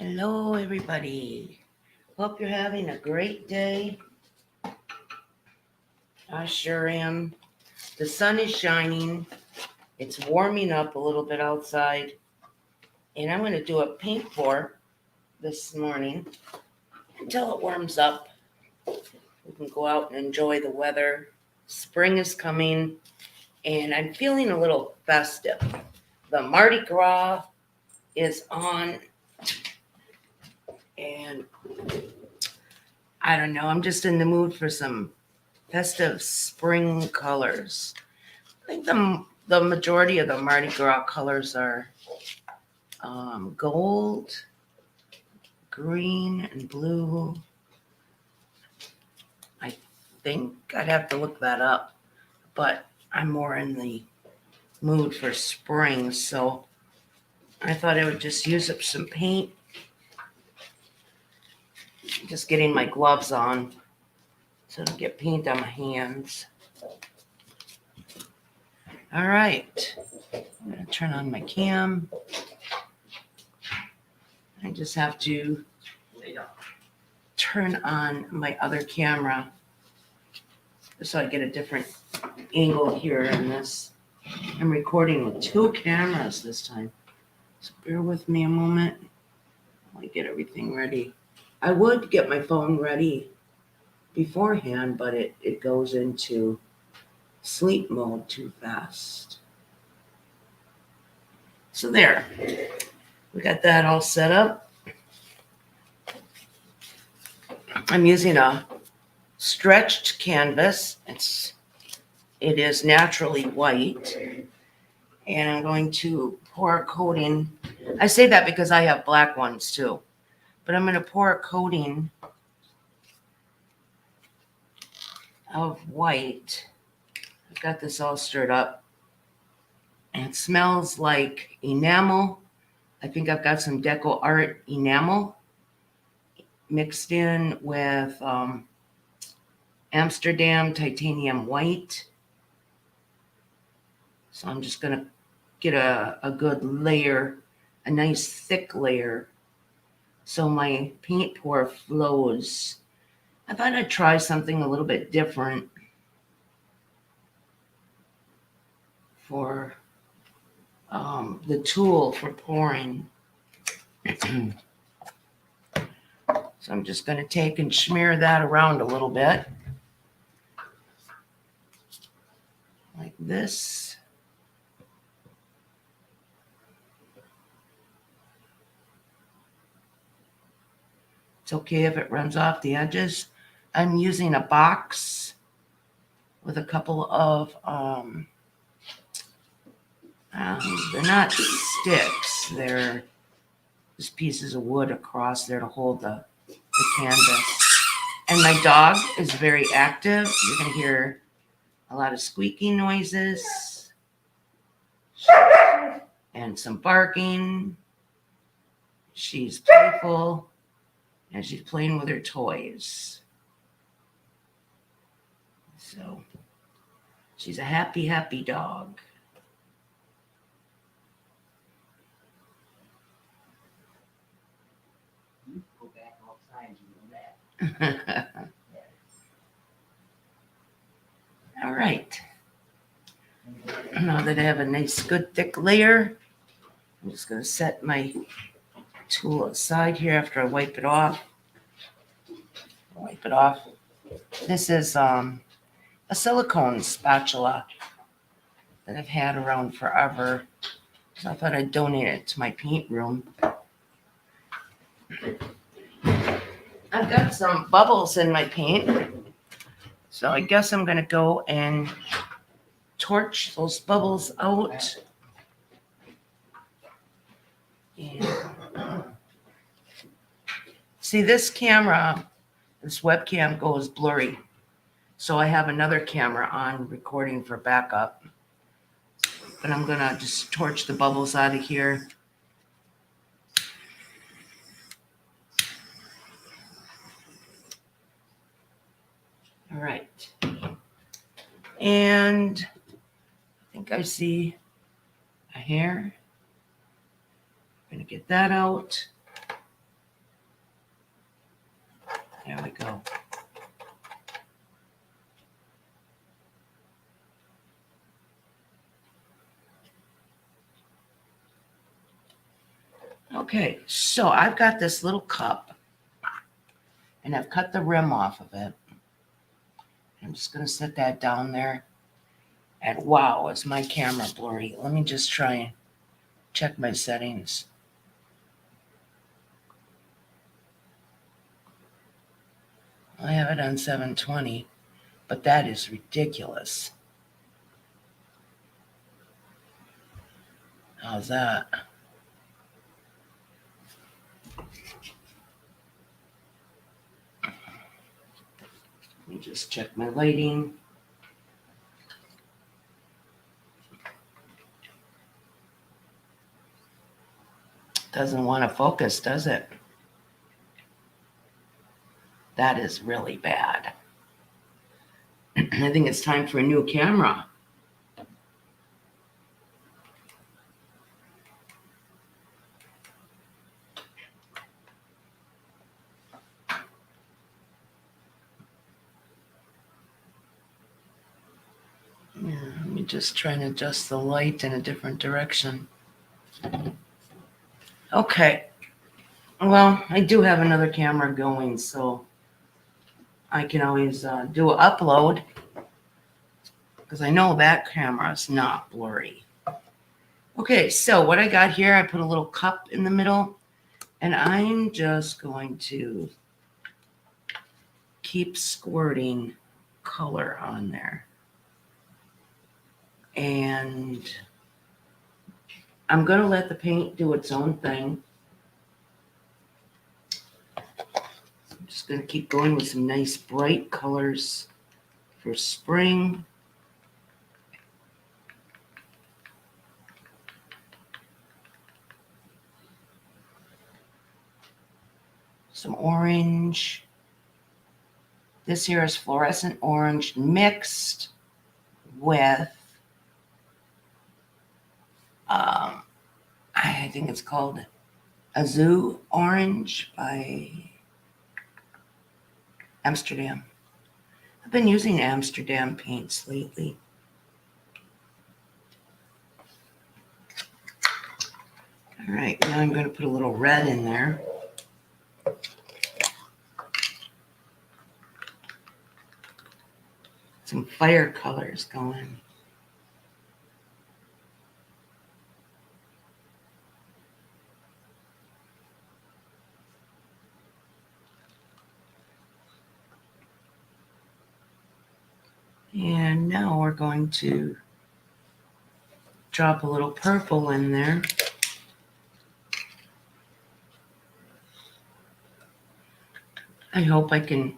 Hello, everybody. Hope you're having a great day. I sure am. The sun is shining. It's warming up a little bit outside. And I'm going to do a paint pour this morning until it warms up. We can go out and enjoy the weather. Spring is coming, and I'm feeling a little festive. The Mardi Gras is on, and I don't know, I'm just in the mood for some festive spring colors. I think the majority of the Mardi Gras colors are gold, green, and blue. I think I'd have to look that up, but I'm more in the mood for spring, so I thought I would just use up some paint. Just getting my gloves on so I don't get paint on my hands. All right, I'm going to turn on my cam. I just have to turn on my other camera so I get a different angle here in this. I'm recording with two cameras this time, so bear with me a moment while I get everything ready. I would get my phone ready beforehand, but it goes into sleep mode too fast. So there, we got that all set up. I'm using a stretched canvas. It is naturally white, and I'm going to pour a coating. I say that because I have black ones too, but I'm going to pour a coating of white. I've got this all stirred up, and it smells like enamel. I think I've got some Deco Art enamel mixed in with Amsterdam titanium white. So I'm just going to get a good layer, a nice thick layer, so my paint pour flows. I thought I'd try something a little bit different for the tool for pouring. So I'm just going to take and smear that around a little bit, like this. It's okay if it runs off the edges. I'm using a box with a couple of, they're not sticks, they're just pieces of wood across there to hold the canvas. And my dog is very active. You're going to hear a lot of squeaking noises and some barking. She's playful, and she's playing with her toys. So she's a happy, happy dog. You go back outside, you know that. All right. Now that I have a nice, good, thick layer, I'm just going to set my tool aside here after I wipe it off. This is a silicone spatula that I've had around forever. So I thought I'd donate it to my paint room. I've got some bubbles in my paint, so I guess I'm going to go and torch those bubbles out. And see, this webcam goes blurry, so I have another camera on recording for backup. But I'm going to just torch the bubbles out of here. All right. And I think I see a hair. I'm going to get that out. Okay, so I've got this little cup and I've cut the rim off of it. I'm just going to set that down there. And wow, is my camera blurry. Let me just try and check my settings. I have it on 720, but that is ridiculous. How's that? Let me just check my lighting. Doesn't want to focus, does it? That is really bad. I think it's time for a new camera. Yeah, let me just try and adjust the light in a different direction. Okay. Well, I do have another camera going, so I can always do an upload because I know that camera is not blurry. Okay, so what I got here, I put a little cup in the middle, and I'm just going to keep squirting color on there. And I'm going to let the paint do its own thing. I'm just going to keep going with some nice bright colors for spring. Some orange. This here is fluorescent orange mixed with, I think it's called Azul Orange by Amsterdam. I've been using Amsterdam paints lately. All right, now I'm going to put a little red in there. Some fire colors going. And now we're going to drop a little purple in there. I hope I can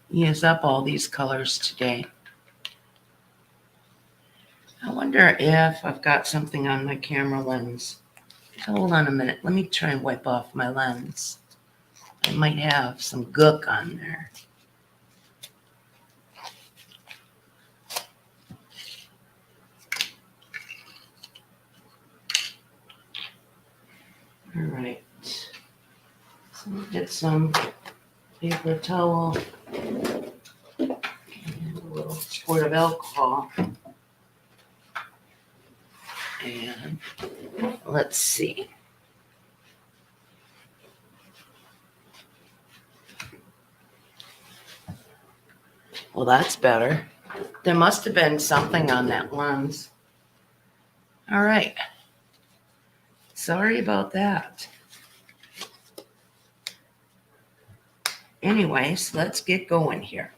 use up all these colors today. I wonder if I've got something on my camera lens. Hold on a minute. Let me try and wipe off my lens. I might have some gook on there. All right. So we'll get some paper towel and a little squirt of alcohol. And let's see. Well, that's better. There must have been something on that lens. All right. Sorry about that. Anyways, let's get going here.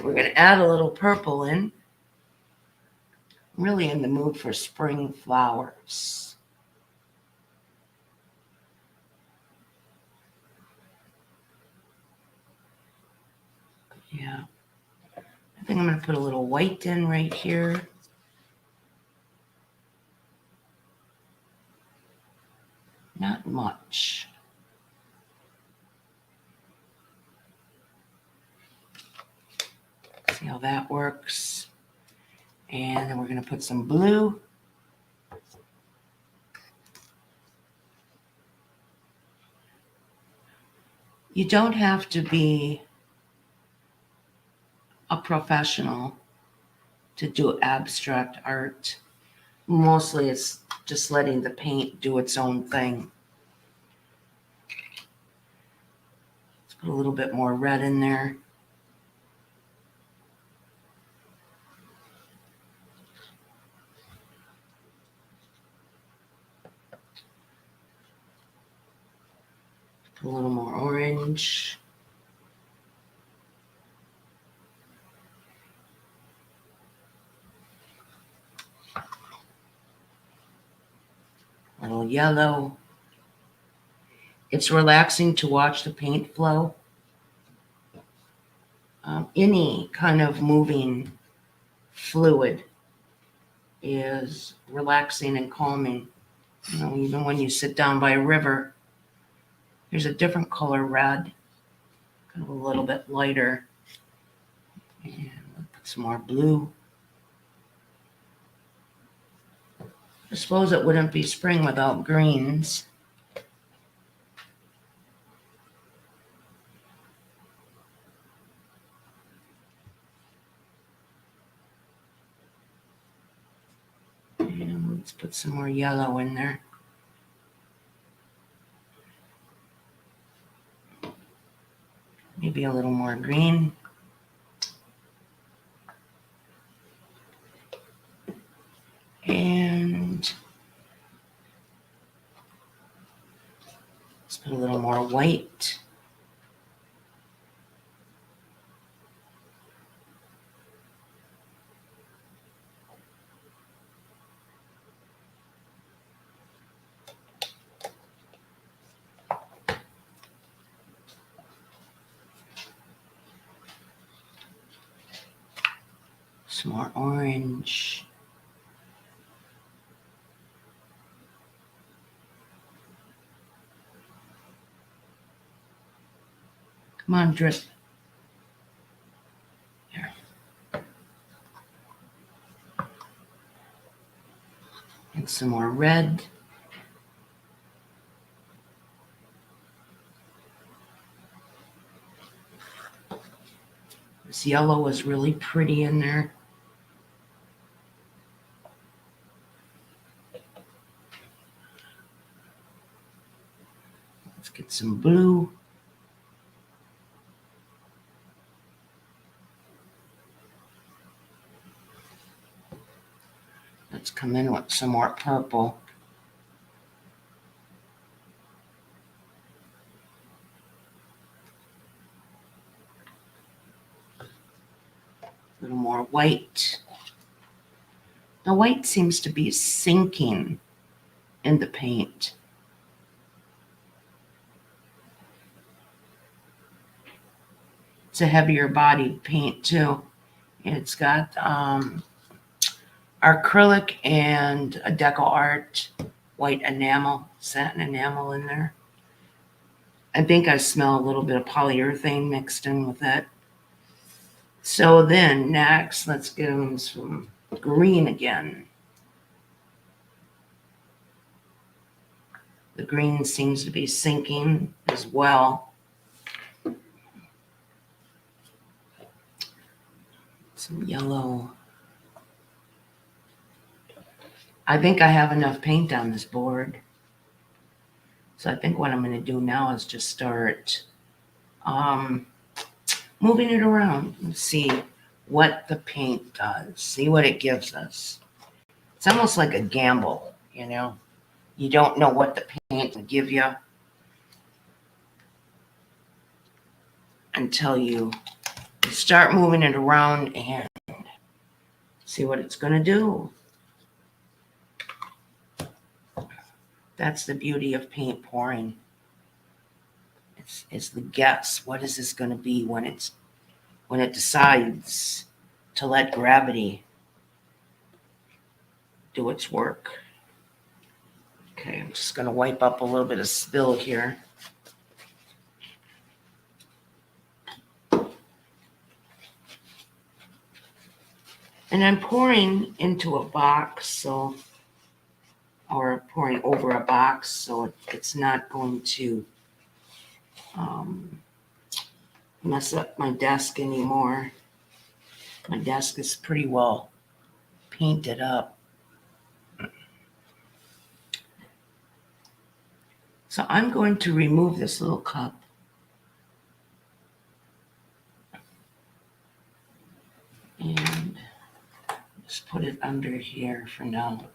We're going to add a little purple in. I'm really in the mood for spring flowers. Yeah. I think I'm going to put a little white in right here. Not much. See how that works. And then we're going to put some blue. You don't have to be a professional to do abstract art. Mostly it's just letting the paint do its own thing. Put a little bit more red in there. Put a little more orange. A little yellow. It's relaxing to watch the paint flow. Any kind of moving fluid is relaxing and calming. You know, even when you sit down by a river, there's a different color red, kind of a little bit lighter. And we'll put some more blue. I suppose it wouldn't be spring without greens. And let's put some more yellow in there. Maybe a little more green. And let's put a little more white. Some more orange. Come on, drip. There. And some more red. This yellow is really pretty in there. Let's get some blue. Let's come in with some more purple. A little more white. The white seems to be sinking in the paint. It's a heavier bodied paint too. It's got acrylic and a deco art white enamel, satin enamel in there. I think I smell a little bit of polyurethane mixed in with it. So then next, let's give them some green again. The green seems to be sinking as well. Some yellow. I think I have enough paint on this board. So I think what I'm going to do now is just start moving it around and see what the paint does, see what it gives us. It's almost like a gamble, you know. You don't know what the paint will give you until you start moving it around and see what it's going to do. That's the beauty of paint pouring. It's the guess. What is this going to be when it decides to let gravity do its work? Okay, I'm just going to wipe up a little bit of spill here. And I'm pouring into a box, or pouring over a box, so it's not going to mess up my desk anymore. My desk is pretty well painted up. So I'm going to remove this little cup put it under here for now.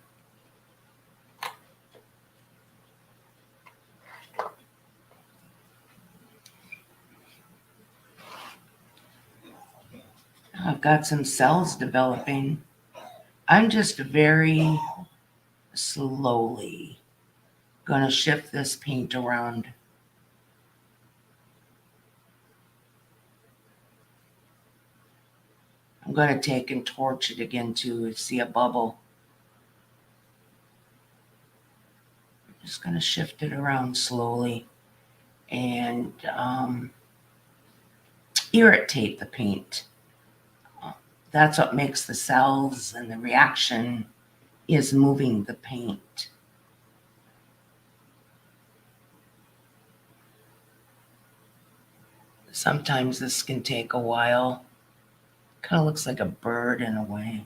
I've got some cells developing. I'm just very slowly gonna shift this paint around. I'm gonna take and torch it again to see a bubble. Just gonna shift it around slowly and irritate the paint. That's what makes the cells, and the reaction is moving the paint. Sometimes this can take a while. Kind of looks like a bird in a way.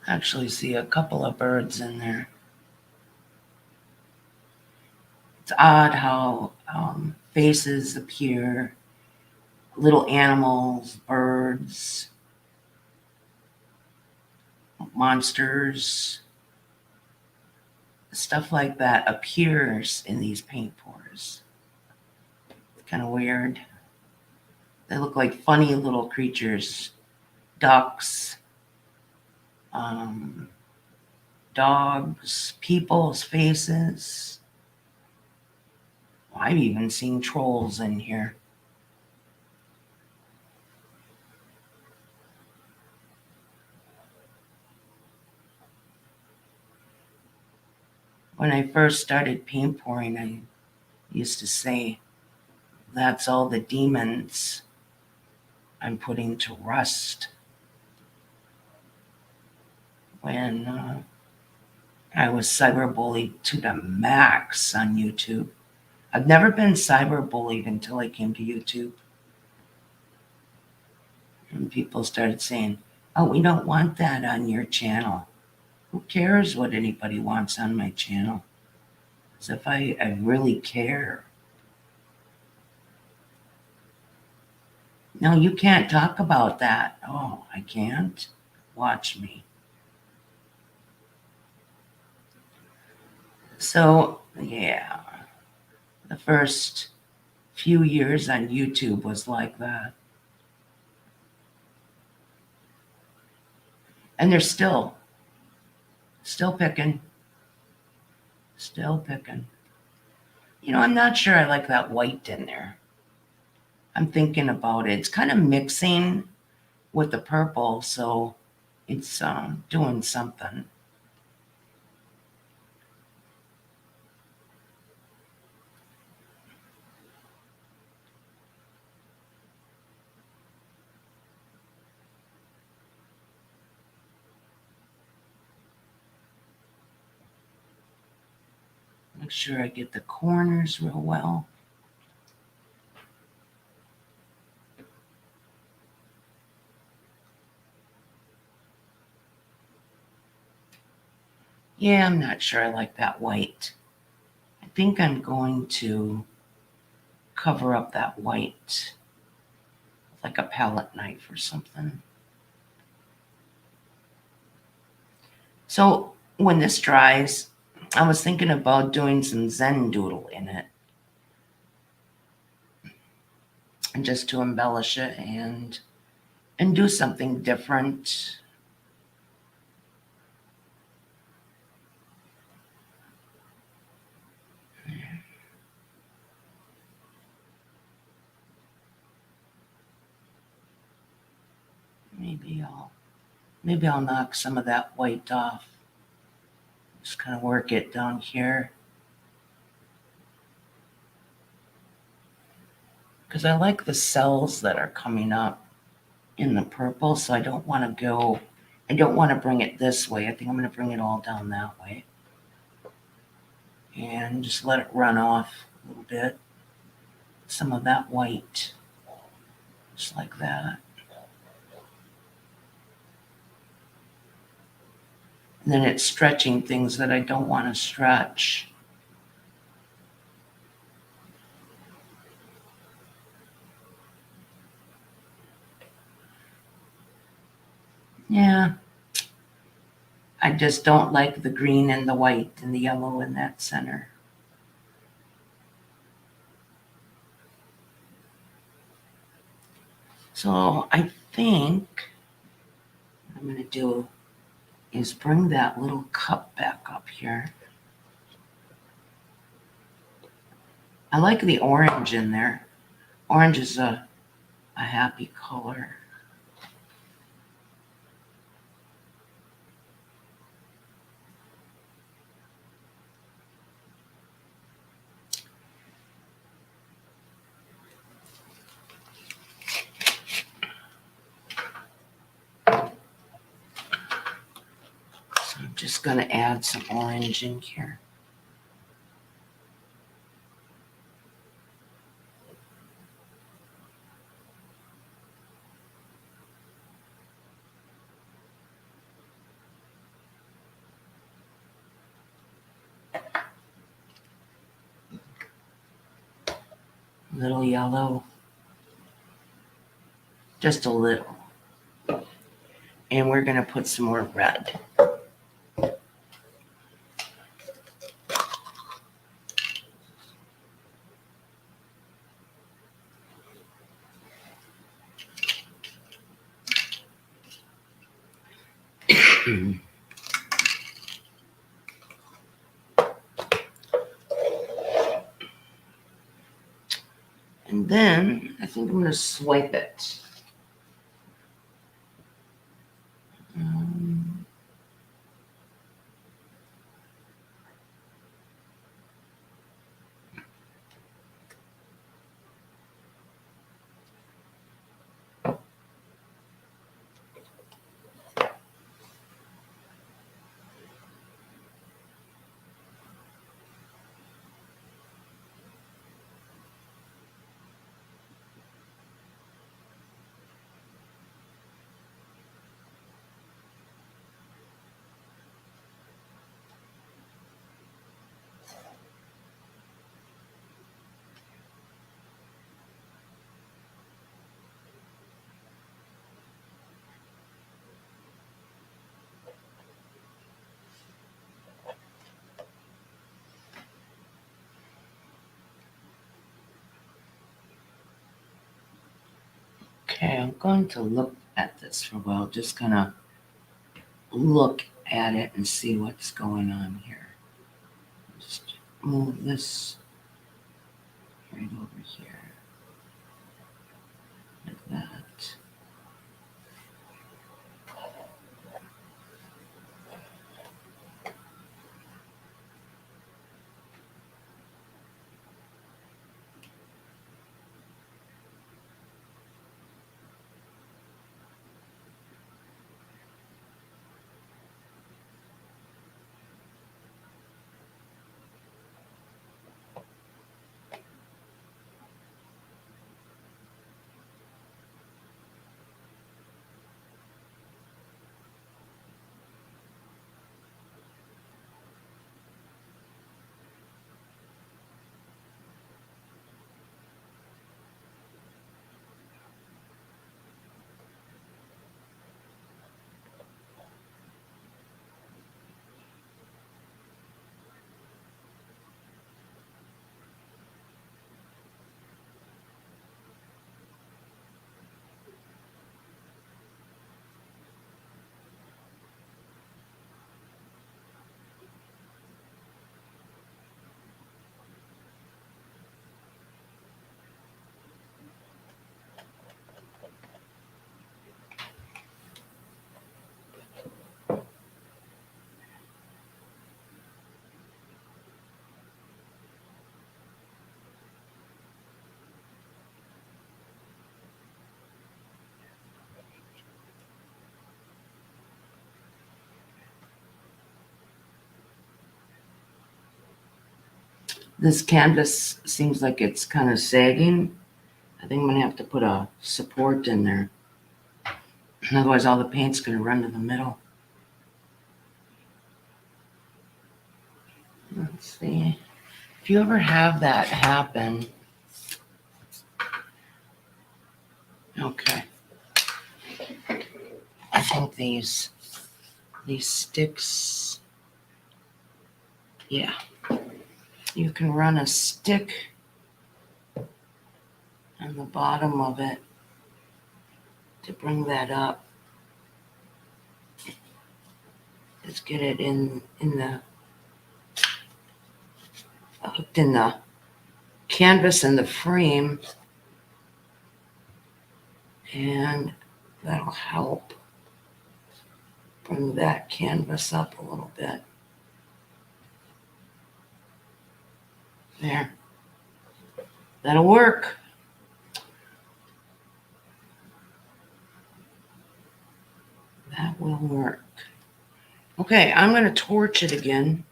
Actually see a couple of birds in there. It's odd how faces appear, little animals, birds, monsters, stuff like that appears in these paint pours. It's kind of weird. They look like funny little creatures, ducks, dogs, people's faces. I've even seen trolls in here. When I first started paint pouring, I used to say, that's all the demons I'm putting to rust. When I was cyberbullied to the max on YouTube. I've never been cyberbullied until I came to YouTube. And people started saying, oh, we don't want that on your channel. Who cares what anybody wants on my channel? As if I really care. No, you can't talk about that. Oh, I can't? Watch me. So, yeah, the first few years on YouTube was like that. And they're still picking. Still picking. You know, I'm not sure I like that white in there. I'm thinking about it. It's kind of mixing with the purple, so it's doing something. Make sure I get the corners real well. Yeah, I'm not sure I like that white. I think I'm going to cover up that white with like a palette knife or something. So when this dries, I was thinking about doing some Zen doodle in it. And just to embellish it and do something different. Maybe I'll knock some of that white off. Just kind of work it down here. Because I like the cells that are coming up in the purple, so I don't want to bring it this way. I think I'm going to bring it all down that way. And just let it run off a little bit. Some of that white. Just like that. And then it's stretching things that I don't want to stretch. Yeah. I just don't like the green and the white and the yellow in that center. So I think what I'm going to do is bring that little cup back up here. I like the orange in there. Orange is a happy color. So I'm just going to add some orange in here. Little yellow. Just a little. And we're going to put some more red. And then I think I'm going to swipe it. Um, Okay, I'm going to look at this for a while. Just gonna look at it and see what's going on here. Just move this right over here. Like that. This canvas seems like it's kind of sagging. I think I'm gonna have to put a support in there. Otherwise all the paint's gonna run to the middle. Let's see. If you ever have that happen, okay. think these sticks, yeah, you can run a stick on the bottom of it to bring that up. Just get it in the hooked in the canvas and the frame, and that'll help bring that canvas up a little bit. There. That'll work. That will work. Okay, I'm going to torch it again.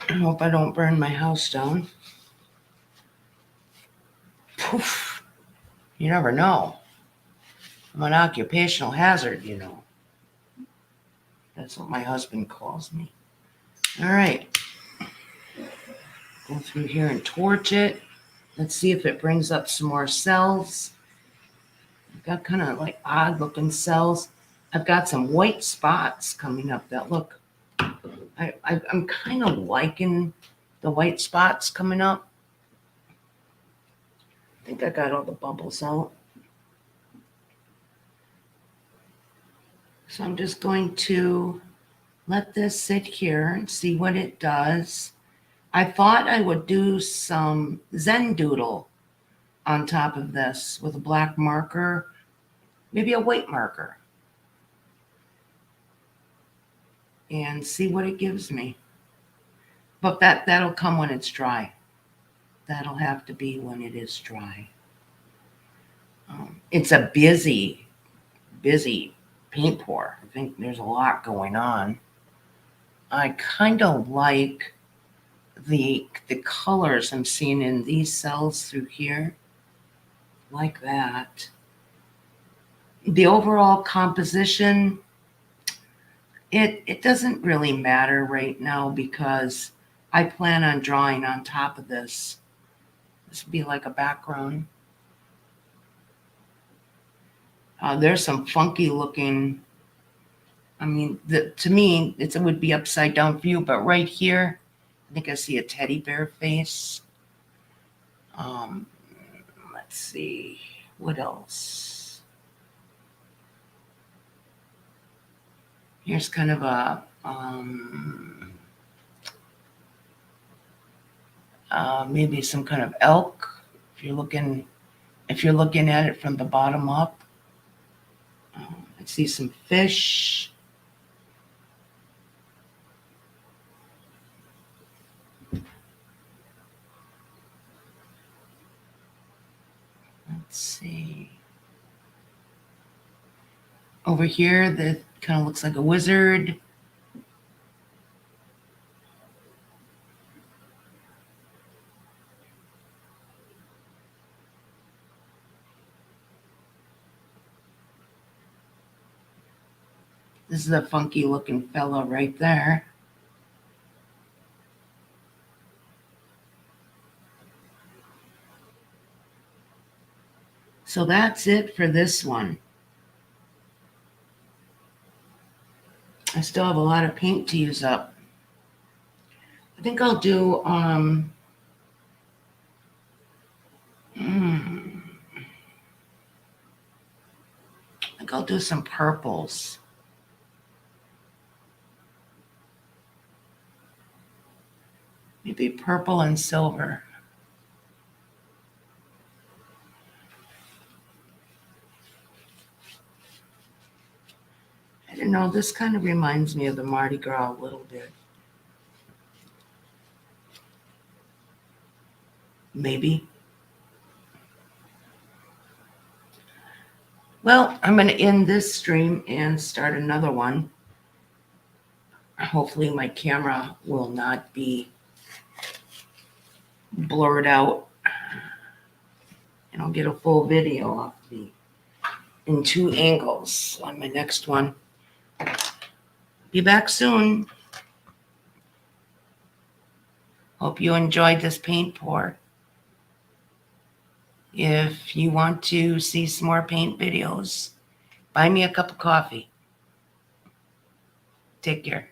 I hope I don't burn my house down. Poof. You never know. I'm an occupational hazard, you know. That's what my husband calls me. All right. Go through here and torch it. Let's see if it brings up some more cells. I've got kind of like odd looking cells. I've got some white spots coming up that look, I'm kind of liking the white spots coming up. I think I got all the bubbles out. So I'm just going to let this sit here and see what it does. I thought I would do some Zen Doodle on top of this with a black marker, maybe a white marker, and see what it gives me. But that'll come when it's dry. That'll have to be when it is dry. It's a busy paint pour. I think there's a lot going on. I kind of like the colors I'm seeing in these cells through here, like that. The overall composition, it doesn't really matter right now because I plan on drawing on top of this. This would be like a background. There's some funky looking, I mean, to me, it would be upside down view, but right here, I think I see a teddy bear face. Let's see, what else? Here's kind of a, maybe some kind of elk, if you're looking at it from the bottom up. I see some fish. Let's see. Over here, that kind of looks like a wizard. This is a funky looking fella right there. So that's it for this one. I still have a lot of paint to use up. I think I'll do, I think I'll do some purples. Maybe purple and silver. I don't know, this kind of reminds me of the Mardi Gras a little bit. Maybe. Well, I'm going to end this stream and start another one. Hopefully my camera will not be blurred out. And I'll get a full video of me in 2 angles on my next one. Be back soon. Hope you enjoyed this paint pour. If you want to see some more paint videos Buy me a cup of coffee. Take care.